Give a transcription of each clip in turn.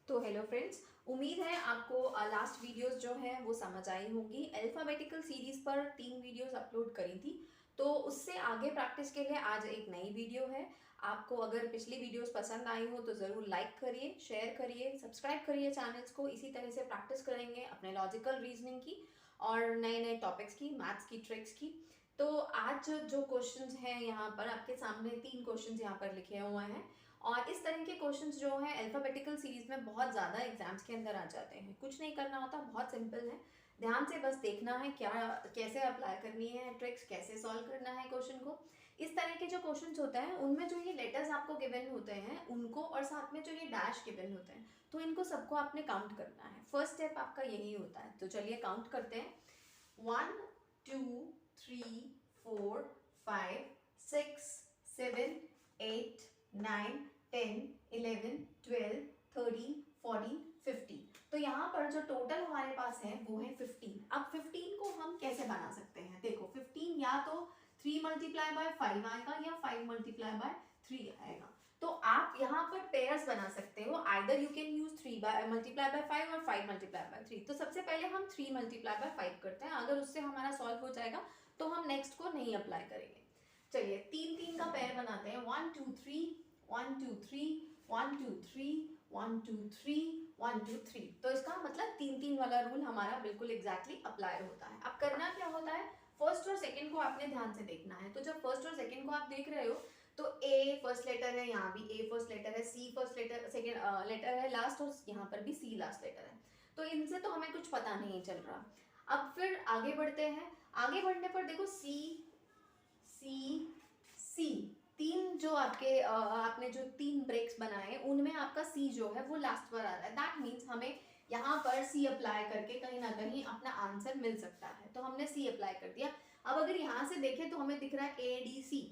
तो hello friends, उम्मीद है आपको लास्ट वीडियोस जो हैं वो समझ आई होंगी। अल्फ़ाबेटिकल सीरीज़ पर 3 वीडियोस अपलोड करी थी, तो उससे आगे प्रैक्टिस के लिए आज एक नई वीडियो है। आपको अगर पिछली वीडियोस पसंद आई हो तो ज़रूर लाइक करिए, शेयर करिए, सब्सक्राइब करिए चैनल्स को। इसी तरह से प्रैक्टिस करेंगे अपने लॉजिकल रीजनिंग की और नए नए टॉपिक्स की, मैथ्स की, ट्रिक्स की। तो आज जो क्वेश्चंस हैं यहाँ पर आपके सामने 3 क्वेश्चंस यहाँ पर लिखे हुए हैं और इस तरह के क्वेश्चंस जो हैं अल्फ़ाबेटिकल सीरीज में बहुत ज़्यादा एग्जाम्स के अंदर आ जाते हैं। कुछ नहीं करना होता, बहुत सिंपल है। ध्यान से बस देखना है क्या कैसे अप्लाई करनी है ट्रिक्स, कैसे सॉल्व करना है क्वेश्चन को। इस तरह के जो क्वेश्चंस होते हैं उनमें जो ये लेटर्स आपको गिवन होते हैं उनको और साथ में जो ये डैश गिवन होते हैं तो इनको सबको आपने काउंट करना है। फर्स्ट स्टेप आपका यही होता है। तो चलिए काउंट करते हैं। 1 2 3 4 5 6 7 8 9 10 11 12 13 14 15। तो यहाँ पर जो टोटल हमारे पास है वो है 15। अब 15 को हम कैसे बना सकते हैं? देखो 15 या तो 3 मल्टीप्लाई बाय 5 आएगा या 5 मल्टीप्लाई बाय 3 आएगा। तो आप यहाँ पर पेयर्स बना सकते हो। Either you can use 3 multiply by 5 और 5 मल्टीप्लाई बाय 3। तो सबसे पहले हम 3 मल्टीप्लाई बाय 5 करते हैं। अगर उससे हमारा सॉल्व हो जाएगा तो हम नेक्स्ट को नहीं अप्लाई करेंगे। चलिए 3 3 का पेयर बनाते हैं। 1 2 3 1 2 3 1 2 3 1 2 3 1 2 3। तो इसका मतलब 3 3 वाला रूल हमारा बिल्कुल एग्जैक्टली अप्लाई होता है। अब करना क्या होता है, फर्स्ट और सेकंड को आपने ध्यान से देखना है। तो जब फर्स्ट और सेकंड को आप देख रहे हो तो ए फर्स्ट लेटर है, यहाँ भी ए फर्स्ट लेटर है, सी फर्स्ट लेटर सेकंड लेटर है लास्ट, और यहाँ पर भी सी लास्ट लेटर है। तो इनसे तो हमें कुछ पता नहीं चल रहा। अब फिर आगे बढ़ते हैं। आगे बढ़ने पर देखो सी सी सी, तीन जो आपने जो 3 ब्रेक्स बनाए उनमें आपका सी जो है वो लास्ट पर आ रहा है। दैट मीन्स हमें यहाँ पर सी अप्लाई करके कहीं ना कहीं अपना आंसर मिल सकता है। तो हमने सी अप्लाई कर दिया। अब अगर यहाँ से देखें तो हमें दिख रहा है ए डी सी।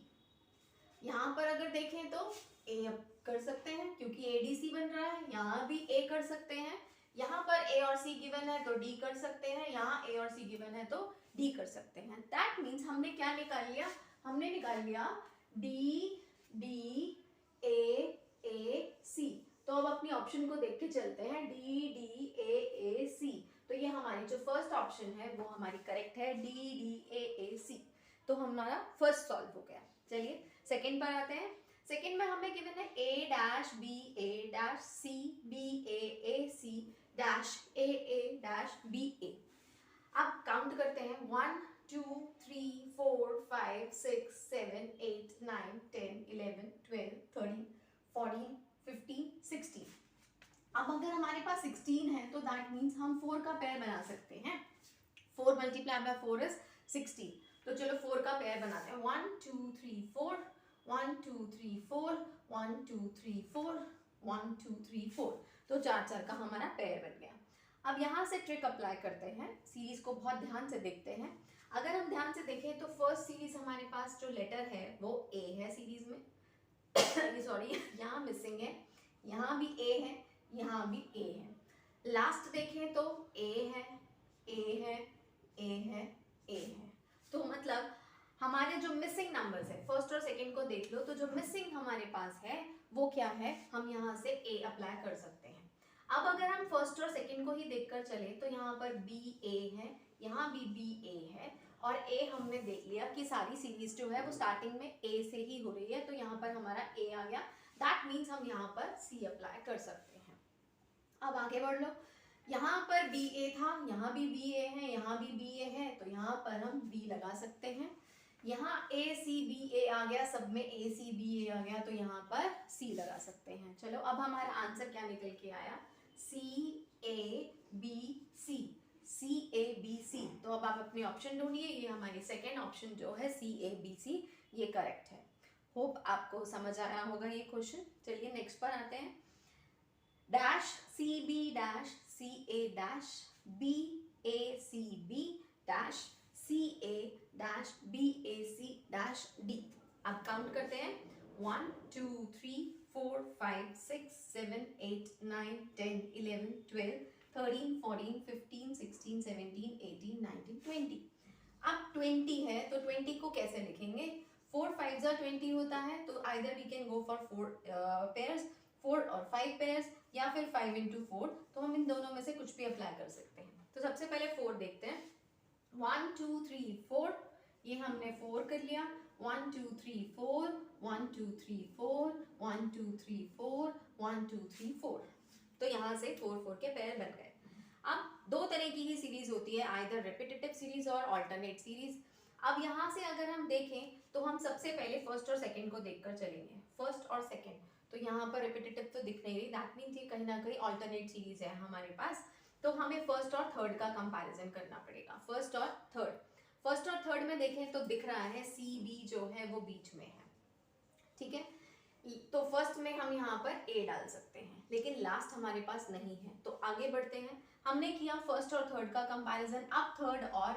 यहाँ पर अगर देखें तो ए कर सकते हैं क्योंकि ए डी सी बन रहा है। यहाँ भी ए कर सकते हैं। यहाँ पर ए और सी गिवन है तो डी कर सकते हैं। यहाँ ए और सी गिवन है तो डी कर सकते हैं। दैट मीन्स हमने क्या निकाल लिया? हमने निकाल लिया डी डी ए सी। तो अब अपनी ऑप्शन को देख के चलते हैं। डी डी ए सी। तो ये हमारी जो फर्स्ट ऑप्शन है वो हमारी करेक्ट है, डी डी ए सी। तो हमारा फर्स्ट सॉल्व हो गया। चलिए सेकंड पर आते हैं। सेकंड में हमें गिवन है A dash B dash C B A C dash A dash B A. अब काउंट करते हैं। 1 2 3 4 5 6 7 8 9 10 11 12 13 14 15 16। अब अगर हमारे पास 16 है तो दैट मीन्स हम 4 का पेयर बना सकते हैं। 4 मल्टीप्लाई बाय 4 इज 16। तो चलो 4 का पेयर बनाते हैं। 1 2 3 4 1 2 3 4 1 2 3 4 1 2 3 4। तो 4 4 का हमारा पेयर बन गया। अब यहाँ से ट्रिक अप्लाई करते हैं। सीरीज को बहुत ध्यान से देखते हैं। अगर हम ध्यान से देखें तो फर्स्ट सीरीज हमारे पास जो लेटर है वो ए है सीरीज में। ये सॉरी यहाँ मिसिंग है। यहाँ भी ए है, यहाँ भी ए है। लास्ट देखें तो ए है, ए है, ए है, ए है। तो मतलब हमारे जो मिसिंग नंबर्स है, फर्स्ट और सेकंड को देख लो, तो जो मिसिंग हमारे पास है वो क्या है? हम यहाँ से ए अप्लाई कर सकते हैं। अब अगर हम फर्स्ट और सेकंड को ही देखकर चले तो यहाँ पर बी ए है, यहाँ भी बी ए है, और ए हमने देख लिया कि सारी सीरीज जो है वो स्टार्टिंग में ए से ही हो रही है। तो यहाँ पर हमारा ए आ गया। दैट मीन्स हम यहाँ पर सी अप्लाई कर सकते हैं। अब आगे बढ़ लो। यहाँ पर बी ए था, यहाँ भी बी ए है, यहाँ भी बी ए है, तो यहाँ पर हम बी लगा सकते हैं। यहाँ ए सी बी ए आ गया, सब में ए सी बी ए आ गया, तो यहाँ पर सी लगा सकते हैं। चलो अब हमारा आंसर क्या निकल के आया? C A B C, C A B C. तो अब आप अपनी ऑप्शन ढूंढिए। ये हमारी सेकेंड ऑप्शन जो है सी ए बी सी, ये करेक्ट है। होप आपको समझ आया होगा ये क्वेश्चन। चलिए नेक्स्ट पर आते हैं। Dash C B dash C A dash B A C B dash C A dash B A C dash D. अब काउंट करते हैं। 1 2 3 4 5 6 7 8 9 10 11 12 13 14 15 16 17 18 19 20। अब 20 है तो 20 को कैसे लिखेंगे? 4 5 20 होता है, तो either we can go for 4 pairs. 4 और 5 पेयर्स या फिर 5 into 4, तो हम इन दोनों में से कुछ भी अप्लाई कर सकते हैं। तो सबसे पहले 4 देखते हैं। 1 2 3 4, ये हमने 4 कर लिया। 1 2 3 4, 1 2 3 4, 1 2 3 4, 1 2 3 4, तो यहाँ से 4 4 के पेयर बन गए। अब दो तरह की ही सीरीज होती है, आइदर रिपीटेटिव सीरीज और अल्टरनेट सीरीज। अब यहाँ से अगर हम देखें तो हम सबसे पहले फर्स्ट और सेकंड को देखकर चलेंगे। फर्स्ट और सेकंड, तो यहाँ पर रिपीटेटिव तो दिख नहीं रही, दैट मीन्स ये कहीं ना कहीं अल्टरनेट सीरीज है हमारे पास। तो हमें फर्स्ट और थर्ड का कंपैरिजन करना पड़ेगा। फर्स्ट और थर्ड में देखें तो दिख रहा है सी बी जो है वो बीच में है, ठीक है। तो फर्स्ट में हम यहाँ पर ए डाल सकते हैं, लेकिन लास्ट हमारे पास नहीं है। तो आगे बढ़ते हैं। हमने किया फर्स्ट और थर्ड का कंपैरिजन, अब थर्ड और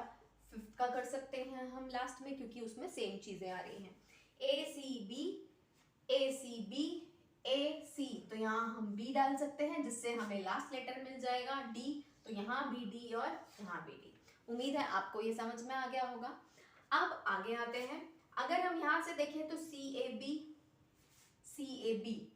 फिफ्थ का कर सकते हैं हम लास्ट में, क्योंकि उसमें सेम चीजें आ रही हैं। ए सी B, A C B, A सी, तो यहाँ हम बी डाल सकते हैं जिससे हमें लास्ट लेटर मिल जाएगा डी। तो यहाँ भी डी और यहाँ भी डी। उम्मीद है आपको ये समझ में आ गया होगा। अब आगे आते हैं। अगर हम यहाँ से देखें तो सी ए बी,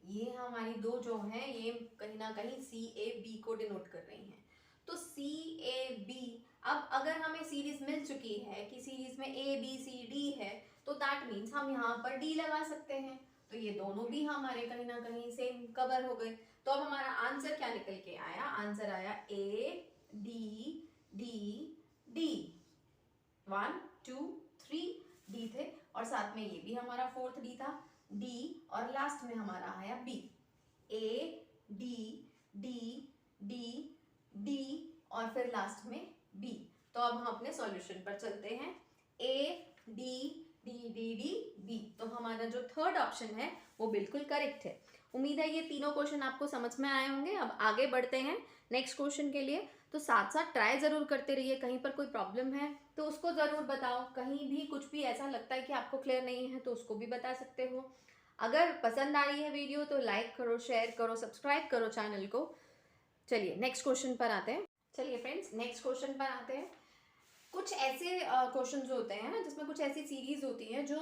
ये हमारी दो जो हैं ये कहीं ना कहीं सी ए बी को डिनोट कर रही हैं। तो सी ए बी, अब अगर हमें सीरीज मिल चुकी है कि सीरीज में ए बी सी डी है, तो दैट मीन्स हम यहाँ पर डी लगा सकते हैं। तो ये दोनों भी हमारे कहीं ना कहीं सेम कवर हो गए। तो अब हमारा आंसर क्या निकल के आया? आंसर आया A D D D. 1 2 3 D थे, और साथ में ये भी हमारा फोर्थ डी था, डी, और लास्ट में हमारा आया B. A D D D D और फिर लास्ट में बी। तो अब हम अपने सॉल्यूशन पर चलते हैं। A D D D D B, तो हमारा जो थर्ड ऑप्शन है वो बिल्कुल करेक्ट है। उम्मीद है ये तीनों क्वेश्चन आपको समझ में आए होंगे। अब आगे बढ़ते हैं नेक्स्ट क्वेश्चन के लिए। तो साथ साथ ट्राई ज़रूर करते रहिए। कहीं पर कोई प्रॉब्लम है तो उसको ज़रूर बताओ। कहीं भी कुछ भी ऐसा लगता है कि आपको क्लियर नहीं है तो उसको भी बता सकते हो। अगर पसंद आ रही है वीडियो तो लाइक करो, शेयर करो, सब्सक्राइब करो चैनल को। चलिए नेक्स्ट क्वेश्चन पर आते हैं। चलिए फ्रेंड्स नेक्स्ट क्वेश्चन पर आते हैं। कुछ ऐसे क्वेश्चंस होते हैं ना जिसमें कुछ ऐसी सीरीज होती है जो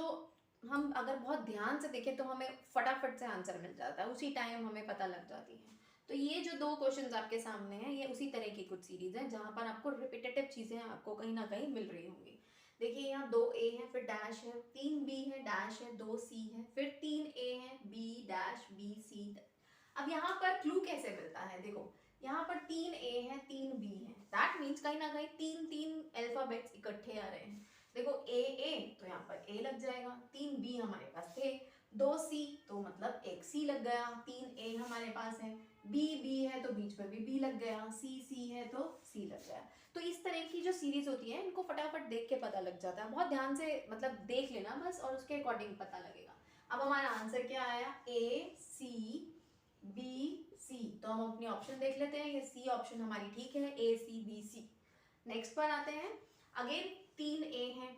हम अगर बहुत ध्यान से देखें तो हमें फटाफट से आंसर मिल जाता है, उसी टाइम हमें पता लग जाती है। तो ये जो दो क्वेश्चंस आपके सामने हैं ये उसी तरह की कुछ सीरीज है जहाँ पर आपको रिपीटेटिव चीज़ें आपको कहीं ना कहीं मिल रही होंगी। देखिए यहाँ 2 ए है, फिर डैश है, 3 बी है, डैश है, 2 सी है, फिर 3 ए है, बी डैश बी सी। अब यहाँ पर क्लू कैसे मिलता है? देखो यहाँ पर 3 ए है, 3 बी है, दैट मीन्स कहीं ना कहीं 3 अल्फाबेट्स इकट्ठे आ रहे हैं। देखो ए तो यहाँ पर ए लग जाएगा, 3 बी हमारे पास थे, 2 सी तो मतलब एक सी लग गया, 3 ए हमारे पास है, बी है तो बीच में भी बी लग गया, सी है तो सी लग गया। तो इस तरह की जो सीरीज होती है इनको फटाफट देख के पता लग जाता है। बहुत ध्यान से मतलब देख लेना बस और उसके अकॉर्डिंग पता लगेगा। अब हमारा आंसर क्या आया? ए सी बी सी। तो हम अपनी ऑप्शन देख लेते हैं। ये सी ऑप्शन हमारी ठीक है, ए सी बी सी। नेक्स्ट पर आते हैं। अगेन 3 ए है,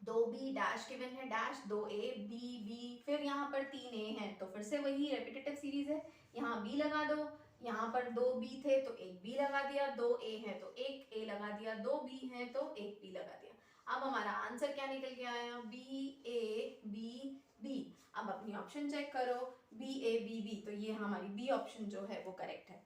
2 बी डैश गिवन है, डैश 2 ए बी, फिर यहाँ पर 3 ए है तो फिर से वही रेपिटेटिव सीरीज है। यहाँ बी लगा दो, यहाँ पर 2 बी थे तो एक बी लगा दिया, 2 ए है तो एक ए लगा दिया, 2 बी है तो एक बी लगा दिया। अब हमारा आंसर क्या निकल के आया? B A B B. अब अपनी ऑप्शन चेक करो, बी ए बी बी, तो ये हमारी बी ऑप्शन जो है वो करेक्ट है।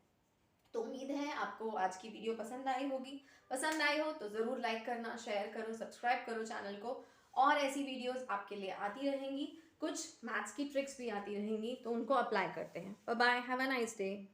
तो उम्मीद है आपको आज की वीडियो पसंद आई होगी। पसंद आई हो तो ज़रूर लाइक करना, शेयर करो, सब्सक्राइब करो चैनल को। और ऐसी वीडियोस आपके लिए आती रहेंगी। कुछ मैथ्स की ट्रिक्स भी आती रहेंगी तो उनको अप्लाई करते हैं। Bye bye, have a nice day.